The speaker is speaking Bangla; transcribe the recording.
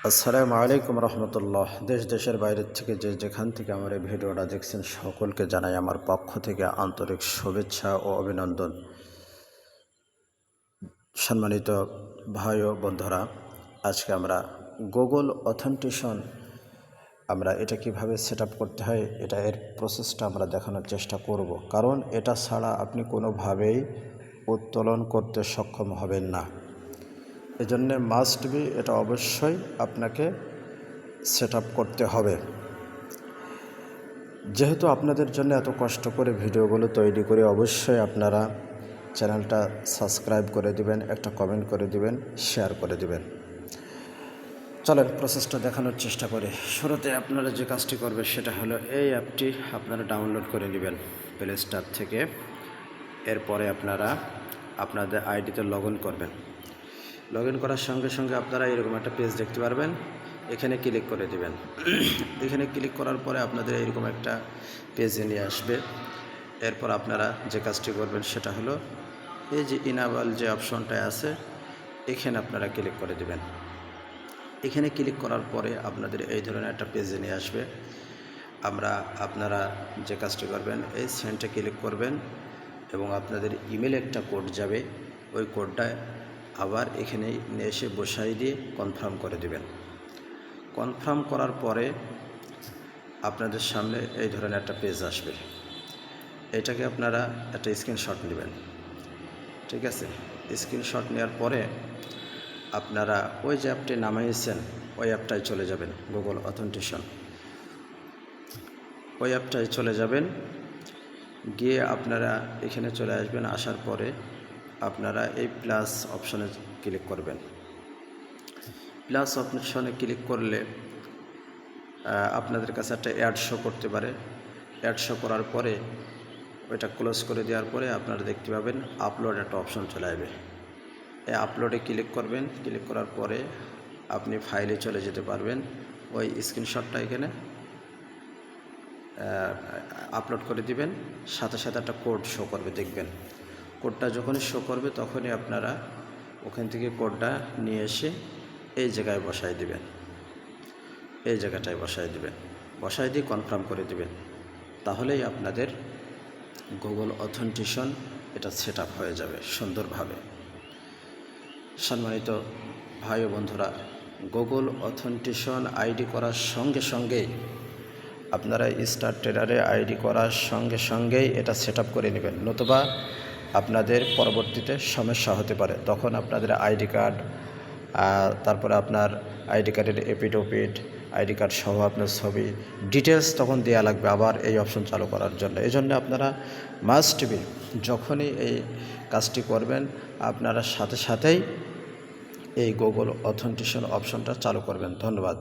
আসসালামু আলাইকুম রহমতুল্লাহ। দেশ দেশের বাইরের থেকে যেখান থেকে আমার এই ভিডিওটা দেখছেন সকলকে জানাই আমার পক্ষ থেকে আন্তরিক শুভেচ্ছা ও অভিনন্দন। সম্মানিত ভাই ও বন্ধুরা, আজকে আমরা গুগল অথেন্টিকেশন আমরা এটা কিভাবে সেট আপ করতে হয় এর প্রসেসটা আমরা দেখানোর চেষ্টা করব, কারণ এটা ছাড়া আপনি কোনোভাবেই উত্তোলন করতে সক্ষম হবেন না। এজন্য মাস্ট বি এটা অবশ্যই আপনাকে সেট আপ করতে হবে। যেহেতু আপনাদের জন্য এত কষ্ট করে ভিডিওগুলো তৈরি করে, অবশ্যই আপনারা চ্যানেলটা সাবস্ক্রাইব করে দিবেন, একটা কমেন্ট করে দিবেন, শেয়ার করে দিবেন। চলেন প্রসেসটা দেখানোর চেষ্টা করি। শুরুতে আপনারা যে কাজটি করবেন সেটা হলো এই অ্যাপটি আপনারা ডাউনলোড করে নেবেন প্লে স্টোর থেকে। এরপরে আপনারা আপনাদের আইডিতে লগ ইন করবেন। লগ ইন করার সঙ্গে সঙ্গে আপনারা এরকম একটা পেজ দেখতে পারবেন, এখানে ক্লিক করে দিবেন। এখানে ক্লিক করার পরে আপনাদের এরকম একটা পেজে নিয়ে আসবে। এরপর আপনারা যে কাজটি করবেন সেটা হলো এই যে ইনাবল যে অপশনটা আছে এখানে আপনারা ক্লিক করে দিবেন। এখানে ক্লিক করার পরে আপনাদের এই ধরনের একটা পেজে নিয়ে আসবে। আপনারা যে কাজটি করবেন এই সেন্টে ক্লিক করবেন এবং আপনাদের ইমেলে একটা কোড যাবে, ওই কোডটা আবার এখানে নিয়ে এসে বসাই দিয়ে কনফার্ম করে দিবেন। কনফার্ম করার পরে আপনাদের সামনে এই ধরনের একটা পেজ আসবে। এটাকে আপনারা একটা স্ক্রিনশট নেবেন, ঠিক আছে? স্ক্রিনশট নেওয়ার পরে আপনারা ওই যে অ্যাপটি নামাইছেন ওই অ্যাপটায় চলে যাবেন, গুগল অথেন্টিকেশন। ওই অ্যাপটায় চলে যাবেন, গিয়ে আপনারা এখানে চলে আসবেন। আসার পরে আপনারা এই প্লাস অপশনে ক্লিক করবেন। প্লাস অপশনে ক্লিক করলে আপনাদের কাছে একটা অ্যাড শো করতে পারে। অ্যাড শো করার পরে ওইটা ক্লোজ করে দেওয়ার পরে আপনারা দেখতে পাবেন আপলোড একটা অপশন চলে আসবে। এই আপলোডে ক্লিক করবেন। ক্লিক করার পরে আপনি ফাইলে চলে যেতে পারবেন। ওই স্ক্রিনশটটা এখানে আপলোড করে দিবেন, সাথে সাথে একটা কোড শো করবে, দেখবেন। কোডটা যখনই শো করবে তখনই আপনারা ওখান থেকে কোডটা নিয়ে এসে এই জায়গায় বসাই দিবেন। এই জায়গাটায় বসাই দিবেন, বসাই দিয়ে কনফার্ম করে দিবেন। তাহলেই আপনাদের গুগল অথেন্টিকেশন এটা সেট আপ হয়ে যাবে সুন্দরভাবে। সম্মানিত ভাই ও বন্ধুরা, গুগল অথেন্টিকেশন আইডি করার সঙ্গে সঙ্গেই আপনারা স্টার ট্রেডারে আইডি করার সঙ্গে সঙ্গেই এটা সেট আপ করে নেবেন, নতুবা আপনাদের পরবর্তীতে সমস্যা হতে পারে। তখন আপনাদের আইডি কার্ড, তারপরে আপনার আইডি কার্ডের এপিডোপিট, আইডি কার্ড সহ আপনার ছবি, ডিটেলস তখন দেওয়া লাগবে আবার এই অপশন চালু করার জন্য। এই জন্য আপনারা মাস্ট বি যখনই এই কাজটি করবেন আপনারা সাথে সাথেই এই গুগল অথেন্টিকেশন অপশনটা চালু করবেন। ধন্যবাদ।